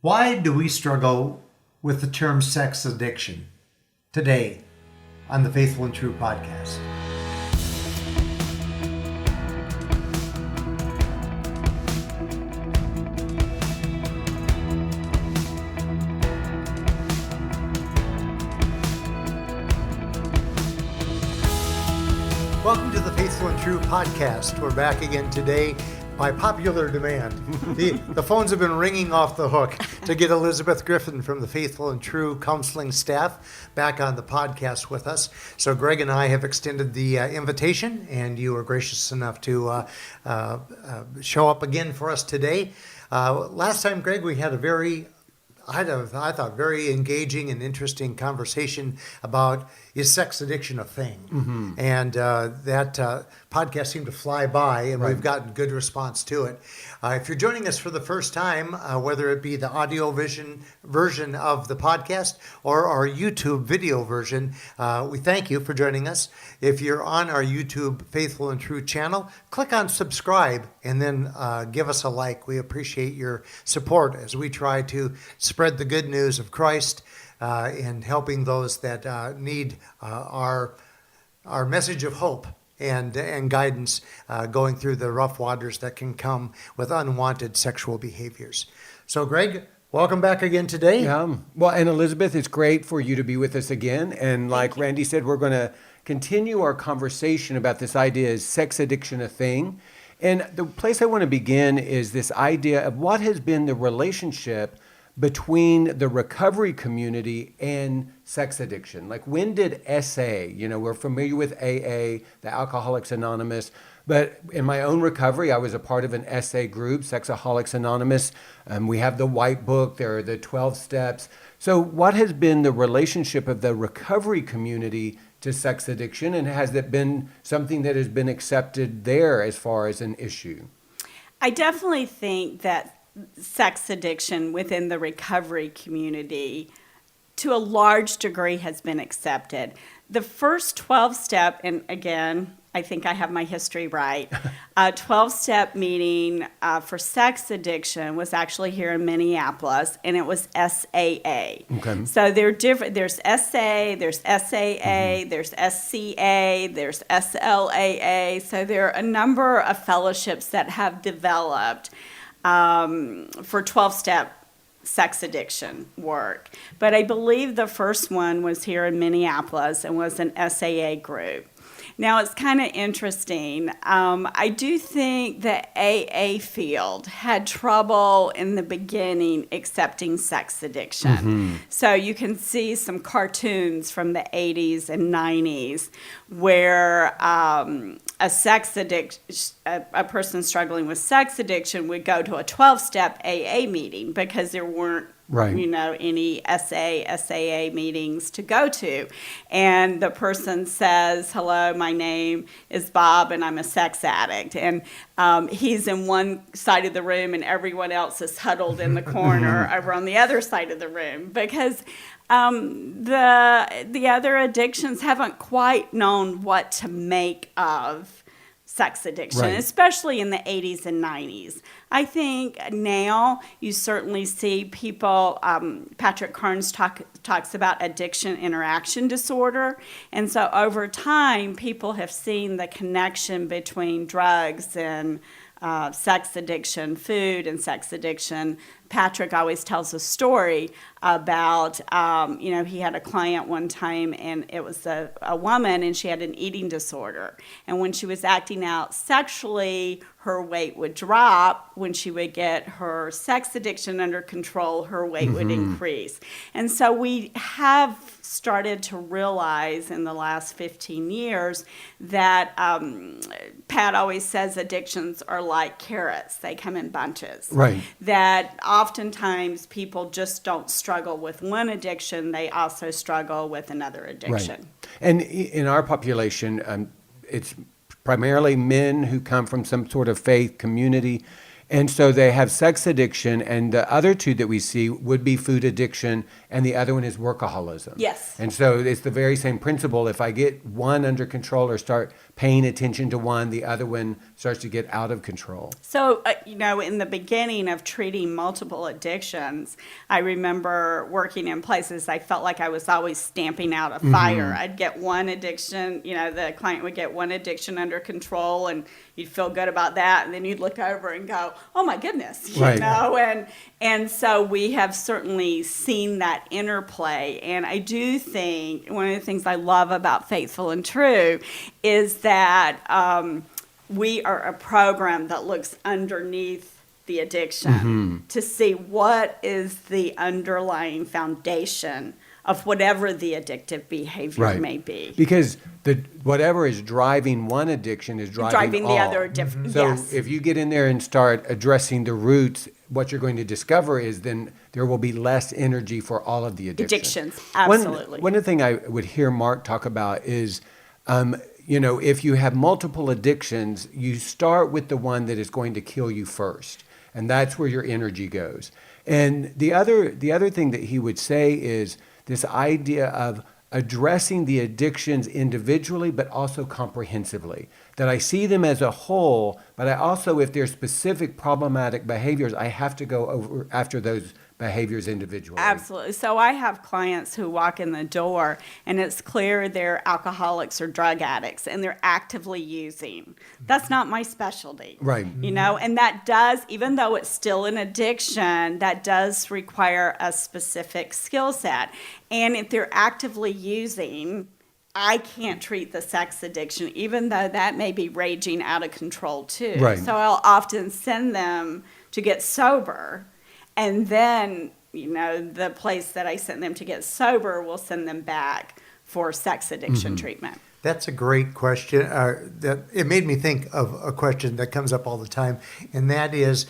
Why do we struggle with the term sex addiction? Today on the Faithful and True podcast. Welcome to the Faithful and True podcast. We're back again today by popular demand. The phones have been ringing off the hook to get Elizabeth Griffin from the Faithful and True counseling staff back on the podcast with us. So Greg and I have extended the invitation, and you were gracious enough to show up again for us today. Last time, Greg, we had I thought very engaging and interesting conversation about, is sex addiction a thing? Mm-hmm. And that podcast seemed to fly by, and We've gotten good response to it. If you're joining us for the first time, whether it be the audio version of the podcast or our YouTube video version, we thank you for joining us. If you're on our YouTube Faithful and True channel, click on subscribe and then give us a like. We appreciate your support as we try to spread the good news of Christ and helping those that need our message of hope and guidance going through the rough waters that can come with unwanted sexual behaviors. So, Greg, welcome back again today. Yeah. Well, and Elizabeth, it's great for you to be with us again. And like Randy said, we're going to continue our conversation about this idea, is sex addiction a thing? And the place I want to begin is this idea of what has been the relationship between the recovery community and sex addiction. Like, when did SA, we're familiar with AA, the Alcoholics Anonymous, but in my own recovery, I was a part of an SA group, Sexaholics Anonymous. We have the white book, there are the 12 steps. So what has been the relationship of the recovery community to sex addiction, and has it been something that has been accepted there as far as an issue? I definitely think that sex addiction within the recovery community to a large degree has been accepted. The first 12-step, and again, I think I have my history right, 12-step meeting for sex addiction was actually here in Minneapolis, and it was SAA. Okay. So they're different. There's SA, there's SAA, there's SCA, there's SLAA. So there are a number of fellowships that have developed for 12-step sex addiction work. But I believe the first one was here in Minneapolis and was an SAA group. Now, it's kind of interesting. I do think the AA field had trouble in the beginning accepting sex addiction. Mm-hmm. So you can see some cartoons from the 80s and 90s where a person struggling with sex addiction would go to a 12-step AA meeting because there weren't any SAA meetings to go to. And the person says, hello, my name is Bob and I'm a sex addict. And he's in one side of the room and everyone else is huddled in the corner over on the other side of the room because the other addictions haven't quite known what to make of sex addiction, especially in the 80s and 90s. I think now you certainly see people, Patrick Carnes talks about addiction interaction disorder. And so over time, people have seen the connection between drugs and sex addiction, food and sex addiction. Patrick always tells a story about, he had a client one time and it was a woman and she had an eating disorder. And when she was acting out sexually, her weight would drop. When she would get her sex addiction under control, her weight would increase. And so we have started to realize in the last 15 years that Pat always says addictions are like carrots. They come in bunches. Right. That oftentimes people just don't struggle with one addiction. They also struggle with another addiction. Right. And in our population, it's primarily men who come from some sort of faith community. And so they have sex addiction, and the other two that we see would be food addiction, and the other one is workaholism. Yes. And so it's the very same principle. If I get one under control or start paying attention to one, the other one starts to get out of control. So, in the beginning of treating multiple addictions, I remember working in places I felt like I was always stamping out a fire. I'd get one addiction, the client would get one addiction under control, and you'd feel good about that. And then you'd look over and go, oh my goodness, Right. And so we have certainly seen that interplay. And I do think one of the things I love about Faithful and True is that we are a program that looks underneath the addiction to see what is the underlying foundation of whatever the addictive behavior may be. Because whatever is driving one addiction is driving the all. other different. So Yes. if you get in there and start addressing the roots, what you're going to discover is then there will be less energy for all of the Addictions, absolutely. One thing I would hear Mark talk about is, if you have multiple addictions, you start with the one that is going to kill you first, and that's where your energy goes. And the other thing that he would say is this idea of addressing the addictions individually, but also comprehensively. That I see them as a whole, but I also, if there's specific problematic behaviors, I have to go over after those behaviors individually. Absolutely. So I have clients who walk in the door and it's clear they're alcoholics or drug addicts and they're actively using. That's not my specialty. Right. And that does, even though it's still an addiction, that does require a specific skill set. And if they're actively using, I can't treat the sex addiction, even though that may be raging out of control too. Right. So I'll often send them to get sober. And then, the place that I sent them to get sober will send them back for sex addiction treatment. That's a great question. It made me think of a question that comes up all the time, and that is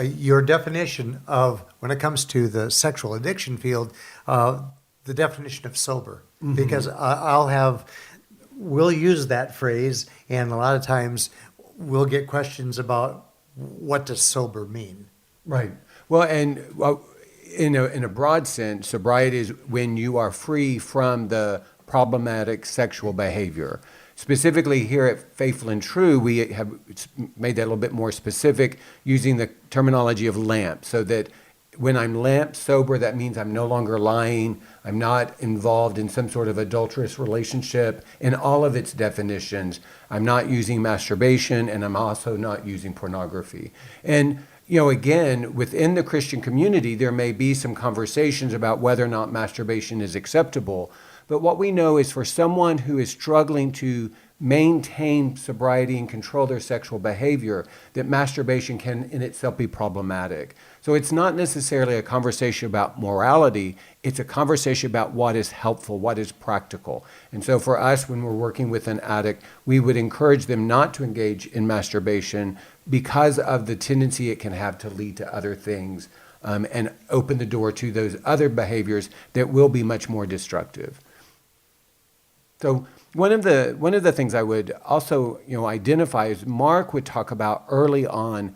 your definition of, when it comes to the sexual addiction field, the definition of sober. Because we'll use that phrase, and a lot of times we'll get questions about what does sober mean. Right. Well, in a broad sense, sobriety is when you are free from the problematic sexual behavior. Specifically here at Faithful and True, we have made that a little bit more specific using the terminology of lamp, so that when I'm lamp sober, that means I'm no longer lying, I'm not involved in some sort of adulterous relationship in all of its definitions, I'm not using masturbation, and I'm also not using pornography. And again, within the Christian community, there may be some conversations about whether or not masturbation is acceptable. But what we know is for someone who is struggling to maintain sobriety and control their sexual behavior, that masturbation can in itself be problematic. So it's not necessarily a conversation about morality, it's a conversation about what is helpful, what is practical. And so for us, when we're working with an addict, we would encourage them not to engage in masturbation because of the tendency it can have to lead to other things, and open the door to those other behaviors that will be much more destructive. So one of the things I would also identify is Mark would talk about early on.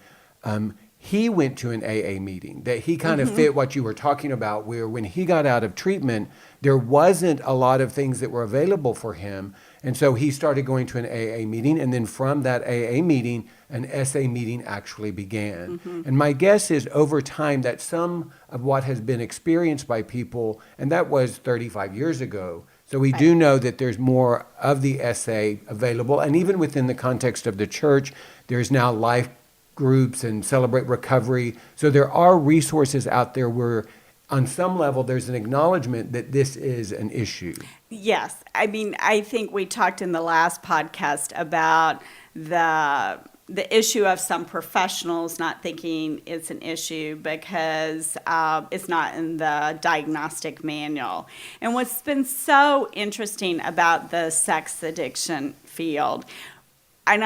He went to an AA meeting that he kind of fit what you were talking about, where when he got out of treatment, there wasn't a lot of things that were available for him. And so he started going to an AA meeting, and then from that AA meeting, an SA meeting actually began. And my guess is over time that some of what has been experienced by people, and that was 35 years ago, so we do know that there's more of the SA available. And even within the context of the church, there's now life groups and Celebrate Recovery. So there are resources out there where on some level there's an acknowledgement that this is an issue. Yes. I think we talked in the last podcast about the issue of some professionals not thinking it's an issue because it's not in the diagnostic manual. And what's been so interesting about the sex addiction field, and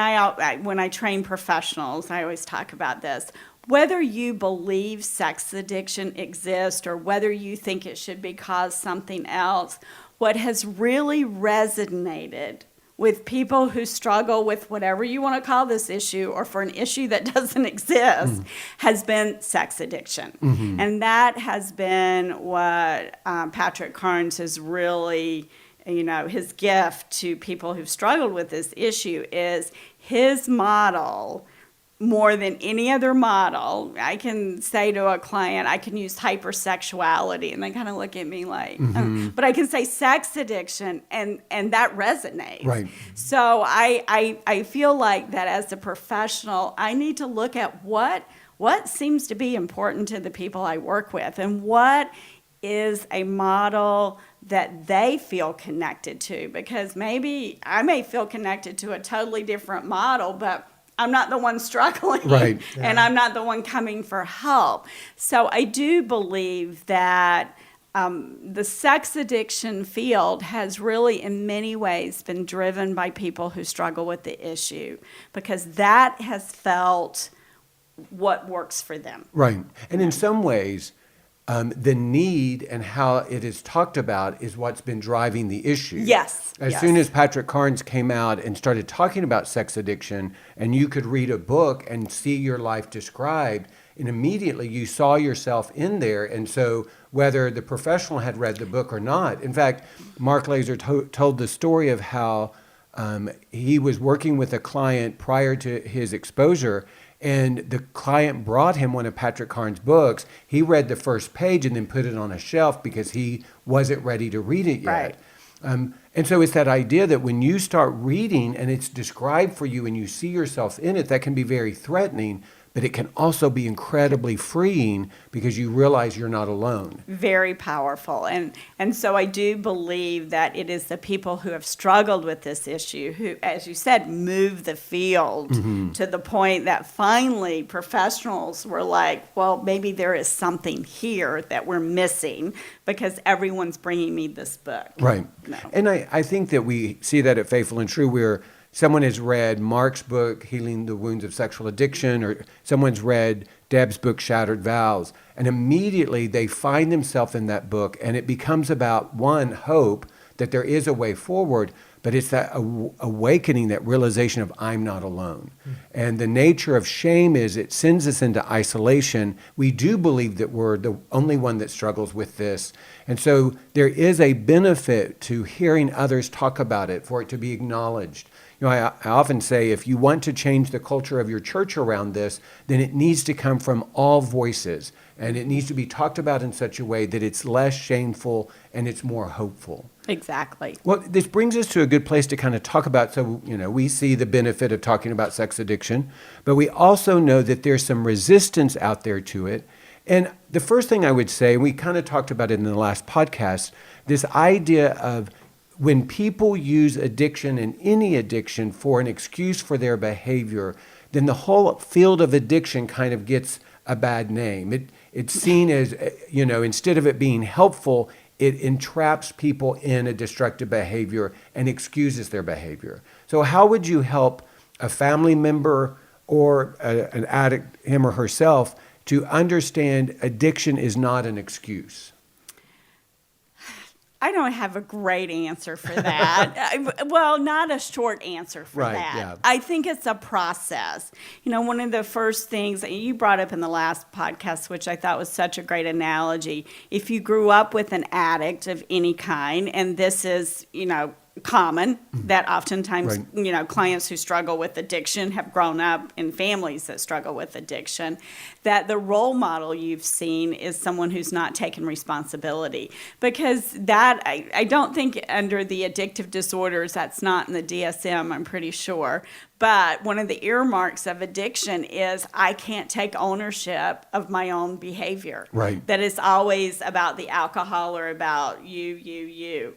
when I train professionals, I always talk about this. Whether you believe sex addiction exists or whether you think it should be caused something else, what has really resonated with people who struggle with whatever you want to call this issue or for an issue that doesn't exist has been sex addiction. And that has been what Patrick Carnes has really his gift to people who've struggled with this issue is his model. More than any other model, I can say to a client, I can use hypersexuality, and they kind of look at me like, but I can say sex addiction, and that resonates. Right. So I feel like that as a professional, I need to look at what seems to be important to the people I work with, and what is a model that they feel connected to, because maybe I may feel connected to a totally different model, but I'm not the one struggling, right. And I'm not the one coming for help. So I do believe that the sex addiction field has really, in many ways, been driven by people who struggle with the issue, because that has felt what works for them. Right. And in some ways, the need and how it is talked about is what's been driving the issue. Yes. As soon as Patrick Carnes came out and started talking about sex addiction, and you could read a book and see your life described, and immediately you saw yourself in there. And so whether the professional had read the book or not, in fact, Mark Laaser told the story of how he was working with a client prior to his exposure, and the client brought him one of Patrick Carnes' books. He read the first page and then put it on a shelf because he wasn't ready to read it yet. Right. And so it's that idea that when you start reading and it's described for you and you see yourself in it, that can be very threatening, but it can also be incredibly freeing because you realize you're not alone. Very powerful. And so I do believe that it is the people who have struggled with this issue who, as you said, move the field to the point that finally professionals were like, well, maybe there is something here that we're missing because everyone's bringing me this book. Right. No. And I think that we see that at Faithful and True, where someone has read Mark's book, Healing the Wounds of Sexual Addiction, or someone's read Deb's book, Shattered Vows, and immediately they find themselves in that book, and it becomes about, one, hope that there is a way forward, but it's that awakening, that realization of I'm not alone. And the nature of shame is it sends us into isolation. We do believe that we're the only one that struggles with this. And so there is a benefit to hearing others talk about it, for it to be acknowledged. I often say, if you want to change the culture of your church around this, then it needs to come from all voices, and it needs to be talked about in such a way that it's less shameful and it's more hopeful. Exactly. Well, this brings us to a good place to kind of talk about, so, we see the benefit of talking about sex addiction, but we also know that there's some resistance out there to it. And the first thing I would say, and we kind of talked about it in the last podcast, this idea of when people use addiction and any addiction for an excuse for their behavior, then the whole field of addiction kind of gets a bad name. It's seen as, instead of it being helpful, it entraps people in a destructive behavior and excuses their behavior. So how would you help a family member or an addict, him or herself, to understand addiction is not an excuse? I don't have a great answer for that. Well, not a short answer for Right, that. yeah. I think it's a process. One of the first things that you brought up in the last podcast, which I thought was such a great analogy, if you grew up with an addict of any kind, and this is, common, that oftentimes, Right. Clients who struggle with addiction have grown up in families that struggle with addiction, that the role model you've seen is someone who's not taken responsibility. Because that, I don't think under the addictive disorders, that's not in the DSM, I'm pretty sure. But one of the earmarks of addiction is I can't take ownership of my own behavior. Right. That is always about the alcohol or about you.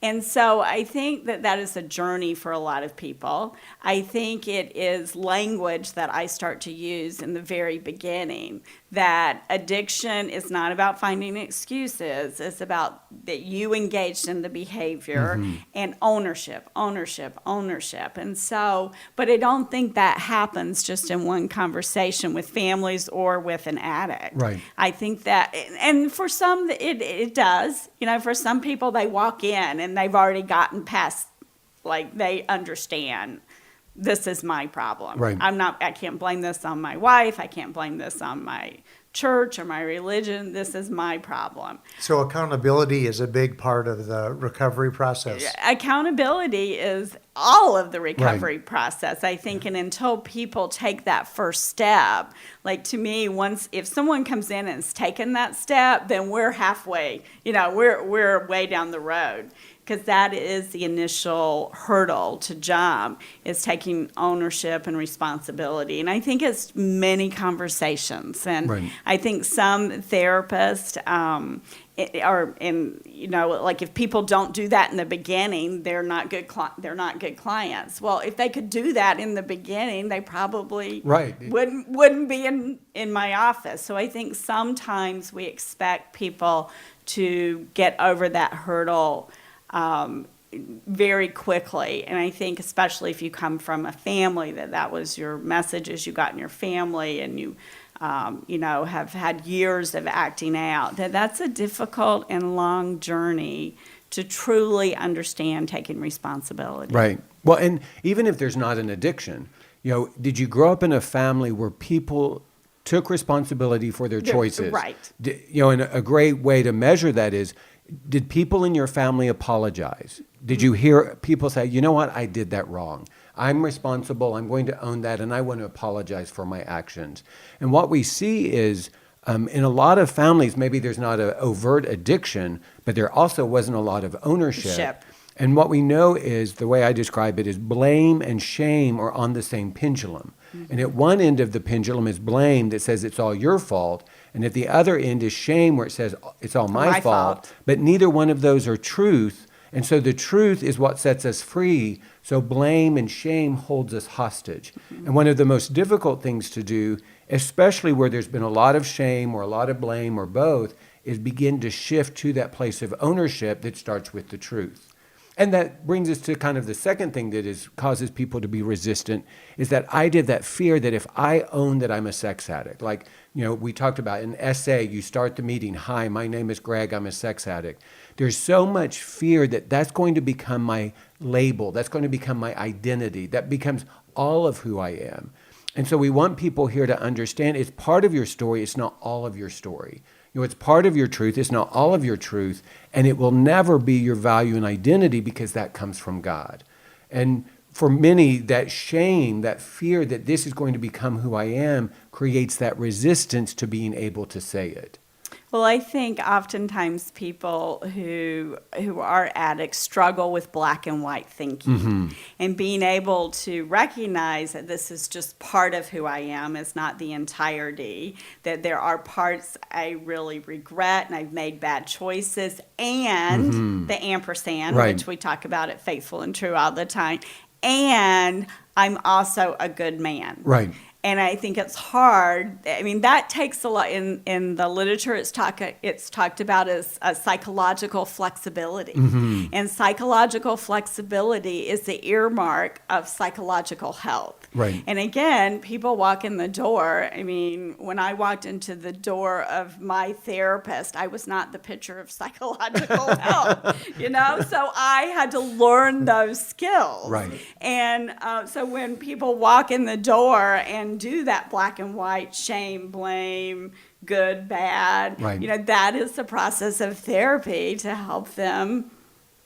And so I think that is a journey for a lot of people. I think it is language that I start to use in the very beginning, that addiction is not about finding excuses. It's about that you engaged in the behavior and ownership. And so, but I don't think that happens just in one conversation with families or with an addict. Right. I think that, and for some it does. For some people, they walk in and they've already gotten past, like, they understand this is my problem. Right. I can't blame this on my wife. I can't blame this on my church or my religion. This is my problem. So accountability is a big part of the recovery process. Accountability is all of the recovery process, I think. And until people take that first step, like to me, if someone comes in and has taken that step, then we're halfway, we're way down the road. Because that is the initial hurdle to jump, is taking ownership and responsibility. And I think it's many conversations. And I think some therapists like if people don't do that in the beginning, they're not good clients. Well, if they could do that in the beginning, they probably wouldn't be in my office. So I think sometimes we expect people to get over that hurdle very quickly. And I think especially if you come from a family that was your messages you got in your family, and you have had years of acting out, that's a difficult and long journey to truly understand taking responsibility. Right. Well, and even if there's not an addiction, did you grow up in a family where people took responsibility for their choices? Right. And a great way to measure that is, did people in your family apologize? Did you hear people say, you know what, I did that wrong. I'm responsible, I'm going to own that, and I want to apologize for my actions. And what we see is, in a lot of families, maybe there's not an overt addiction, but there also wasn't a lot of ownership. And what we know is, the way I describe it is, blame and shame are on the same pendulum. Mm-hmm. And at one end of the pendulum is blame that says it's all your fault. And at the other end is shame, where it says it's all my fault. But neither one of those are truth. And so the truth is what sets us free. So blame and shame holds us hostage. Mm-hmm. And one of the most difficult things to do, especially where there's been a lot of shame or a lot of blame or both, is begin to shift to that place of ownership that starts with the truth. And that brings us to kind of the second thing that causes people to be resistant, is that idea, that fear that if I own that I'm a sex addict, like, we talked about in SA, you start the meeting, hi, my name is Greg, I'm a sex addict. There's so much fear that that's going to become my label, that's going to become my identity, that becomes all of who I am. And so we want people here to understand it's part of your story, it's not all of your story. It's part of your truth, it's not all of your truth, and it will never be your value and identity, because that comes from God. And for many, that shame, that fear that this is going to become who I am, creates that resistance to being able to say it. Well, I think oftentimes people who are addicts struggle with black and white thinking. Mm-hmm. And being able to recognize that this is just part of who I am, is not the entirety, that there are parts I really regret and I've made bad choices, and the ampersand, which we talk about at Faithful and True all the time, and I'm also a good man. Right. And I think it's hard. I mean, that takes a lot. In the literature, it's talked about as a psychological flexibility. Mm-hmm. And psychological flexibility is the earmark of psychological health. Right. And again, people walk in the door. I mean, when I walked into the door of my therapist, I was not the picture of psychological health, So I had to learn those skills. Right. And so when people walk in the door and do that black and white, shame, blame, good, bad, right. That is the process of therapy to help them,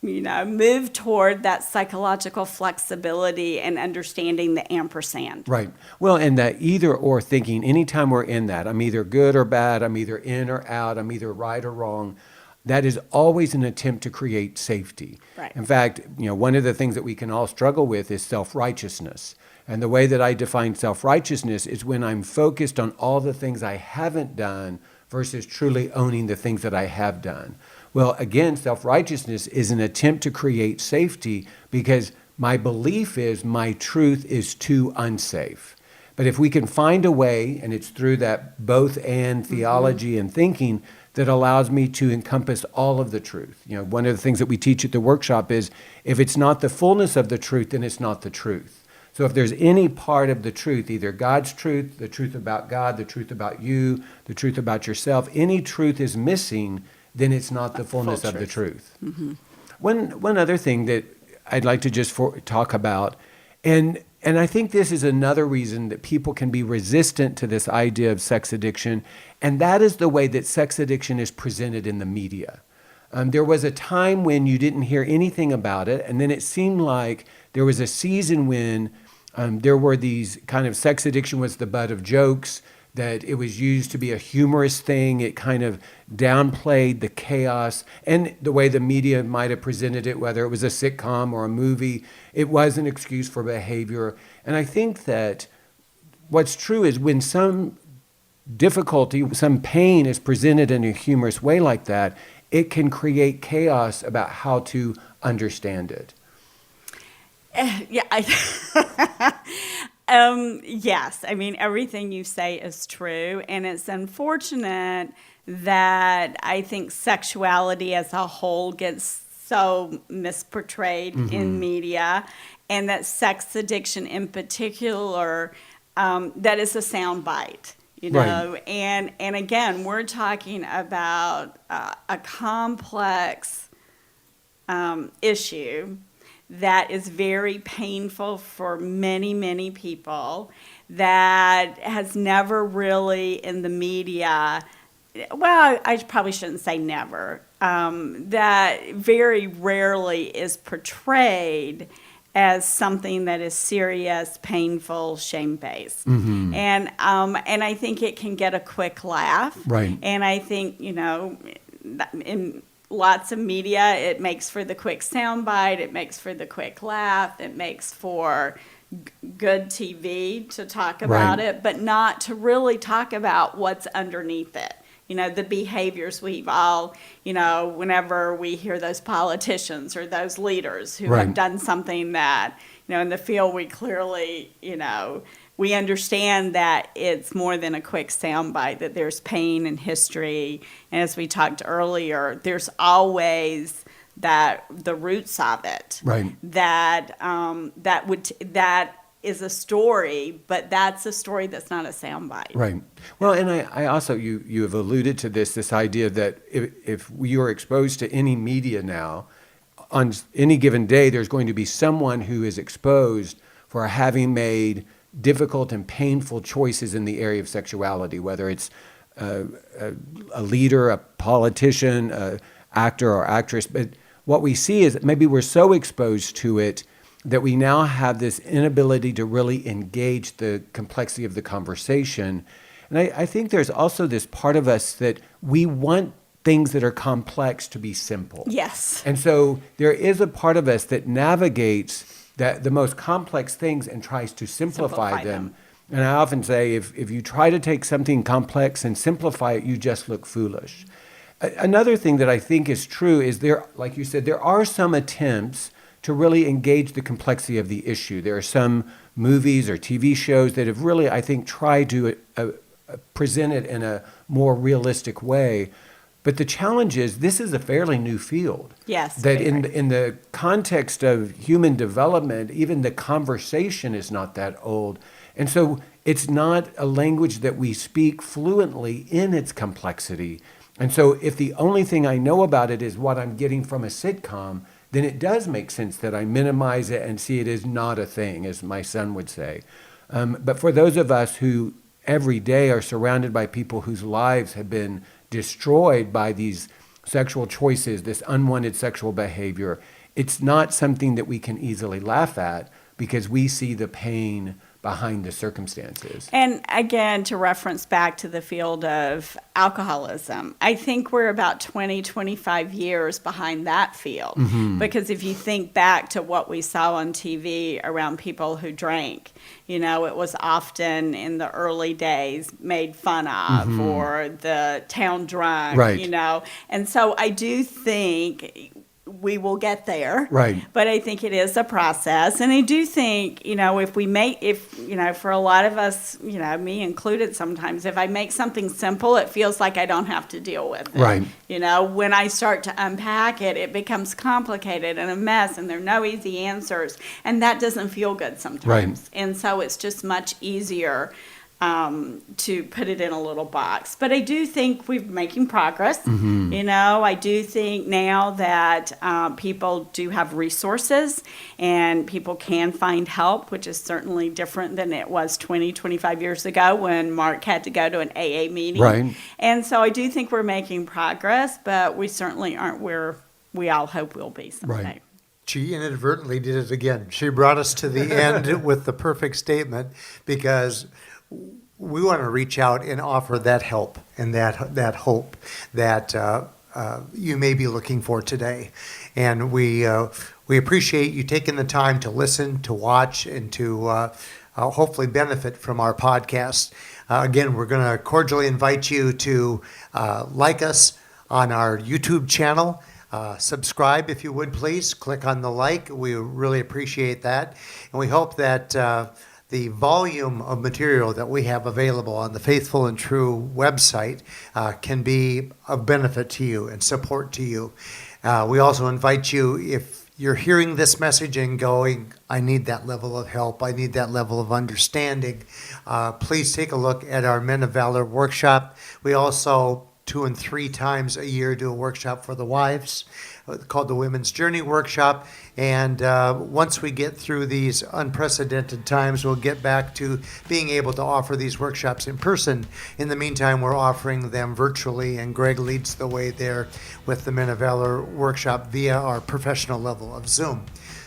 move toward that psychological flexibility and understanding the ampersand. Right. Well, and that either or thinking, anytime we're in that, I'm either good or bad, I'm either in or out, I'm either right or wrong, that is always an attempt to create safety. Right. In fact, one of the things that we can all struggle with is self-righteousness. And the way that I define self-righteousness is when I'm focused on all the things I haven't done versus truly owning the things that I have done. Well, again, self-righteousness is an attempt to create safety, because my belief is my truth is too unsafe. But if we can find a way, and it's through that both and theology and thinking, that allows me to encompass all of the truth. One of the things that we teach at the workshop is, if it's not the fullness of the truth, then it's not the truth. So if there's any part of the truth, either God's truth, the truth about God, the truth about you, the truth about yourself, any truth is missing, then it's not the fullness of the truth. Mm-hmm. One other thing that I'd like to just talk about, and And I think this is another reason that people can be resistant to this idea of sex addiction, and that is the way that sex addiction is presented in the media. There was a time when you didn't hear anything about it, and then it seemed like there was a season when there were these kind of sex addiction was the butt of jokes, that it was used to be a humorous thing. It kind of downplayed the chaos and the way the media might have presented it, whether it was a sitcom or a movie. It was an excuse for behavior. And I think that what's true is when some difficulty, some pain is presented in a humorous way like that, it can create chaos about how to understand it. Yes, I mean, everything you say is true, and it's unfortunate that I think sexuality as a whole gets so misportrayed in media, and that sex addiction in particular, that is a soundbite. You know, Right. and again, we're talking about a complex issue that is very painful for many, many people, that has never really in the media, well, I probably shouldn't say never, that very rarely is portrayed as something that is serious, painful, shame-based. And I think it can get a quick laugh. Right. And I think, you know, in lots of media, it makes for the quick soundbite, it makes for the quick laugh, it makes for good TV to talk about Right. it, but not to really talk about what's underneath it. You know, the behaviors we've all, you know, whenever we hear those politicians or those leaders who Right. have done something that, you know, in the field we clearly, you know, we understand that it's more than a quick soundbite, that there's pain and history. And as we talked earlier, there's always that the roots of it. Right. That that is a story, but that's a story that's not a soundbite. Right. Well, and I also, you have alluded to this idea that if you are exposed to any media now, on any given day, there's going to be someone who is exposed for having made difficult and painful choices in the area of sexuality, whether it's a leader, a politician, an actor or actress. But what we see is that maybe we're so exposed to it that we now have this inability to really engage the complexity of the conversation. And I think there's also this part of us that we want things that are complex to be simple. Yes. And so there is a part of us that navigates the most complex things and tries to simplify them. And I often say, if you try to take something complex and simplify it, you just look foolish. Another thing that I think is true is there, like you said, there are some attempts to really engage the complexity of the issue. There are some movies or TV shows that have really, I think, tried to present it in a more realistic way. But the challenge is, this is a fairly new field. Yes. That very. in the context of human development, even the conversation is not that old. And so it's not a language that we speak fluently in its complexity. And so if the only thing I know about it is what I'm getting from a sitcom, then it does make sense that I minimize it and see it as not a thing, as my son would say. But for those of us who every day are surrounded by people whose lives have been destroyed by these sexual choices, this unwanted sexual behavior, it's not something that we can easily laugh at because we see the pain behind the circumstances. And again, to reference back to the field of alcoholism, I think we're about 20, 25 years behind that field. Because if you think back to what we saw on TV around people who drank, you know, it was often in the early days made fun of, or the town drunk, Right. you know. And so I do think we will get there. Right. But I think it is a process. And I do think, you know, if, you know, for a lot of us, you know, me included sometimes, if I make something simple, it feels like I don't have to deal with it. Right. You know, when I start to unpack it, it becomes complicated and a mess, and there are no easy answers. And that doesn't feel good sometimes. Right. And so it's just much easier to put it in a little box. But I do think we're making progress. I do think now that people do have resources and people can find help, which is certainly different than it was 20, 25 years ago when Mark had to go to an AA meeting. Right. And so I do think we're making progress, but we certainly aren't where we all hope we'll be someday. Right. She inadvertently did it again. She brought us to the end with the perfect statement, because we want to reach out and offer that help and that hope that you may be looking for today. And we appreciate you taking the time to listen, to watch, and to hopefully benefit from our podcast. Again, we're going to cordially invite you to like us on our YouTube channel. Subscribe, if you would, please. Click on the like. We really appreciate that. And we hope that the volume of material that we have available on the Faithful and True website can be of benefit to you and support to you. We also invite you, if you're hearing this message and going, I need that level of help, I need that level of understanding, please take a look at our Men of Valor workshop. We also 2 and 3 times a year do a workshop for the wives called the Women's Journey Workshop. And once we get through these unprecedented times, we'll get back to being able to offer these workshops in person. In the meantime, we're offering them virtually, and Greg leads the way there with the Men of Valor workshop via our professional level of Zoom.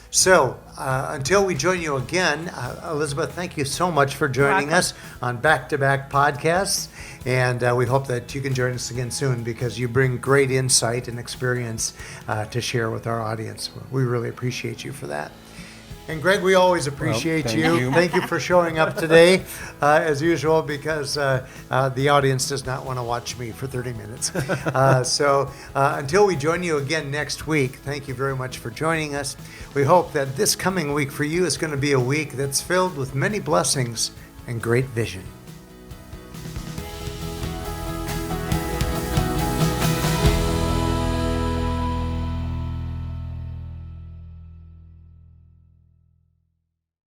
So until we join you again, Elizabeth, thank you so much for joining us on back-to-back podcasts. And we hope that you can join us again soon, because you bring great insight and experience to share with our audience. We really appreciate you for that. And Greg, we always appreciate you. Thank you for showing up today, as usual, because the audience does not want to watch me for 30 minutes. So until we join you again next week, thank you very much for joining us. We hope that this coming week for you is going to be a week that's filled with many blessings and great vision.